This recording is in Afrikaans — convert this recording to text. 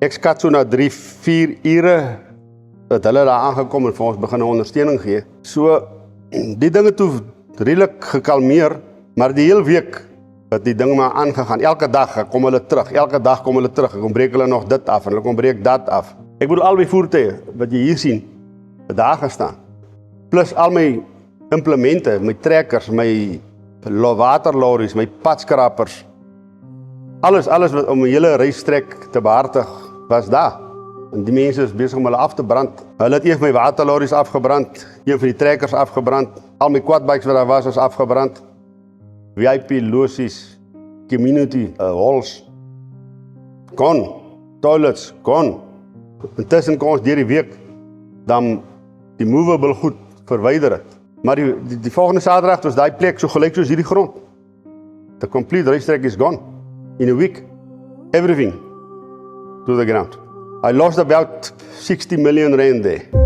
Ek skat so na 3-4 ure dat hulle daar aangekom en vir ons begin 'n ondersteuning gee. So die dinge toe redelik gekalmeer, maar die hele week het die ding maar aangegaan. Elke dag kom hulle terug, Ek kom breek hulle nog dit af en hulle kom breek dat af. Ek bedoel al my voertuie wat jy hier sien, het daar gestaan. Plus al my implemente, my trekkers, my waterlorries, my padskrapers. Alles wat om 'n hele reistrek te behartig was daar. En die mense is besig om hulle af te brand. Hulle het een van my waterlorries afgebrand, een van die trekkers afgebrand, al my quadbikes wat daar was afgebrand. VIP losies, community halls, gone, toilets, gone. Intussen kon ons deur die week dan die movable goed verwyder het. Maar die volgende Saterdag was daai plek so gelyk soos hierdie grond. The complete racetrack is gone. In a week, everything to the ground. I lost about 60 million rand there.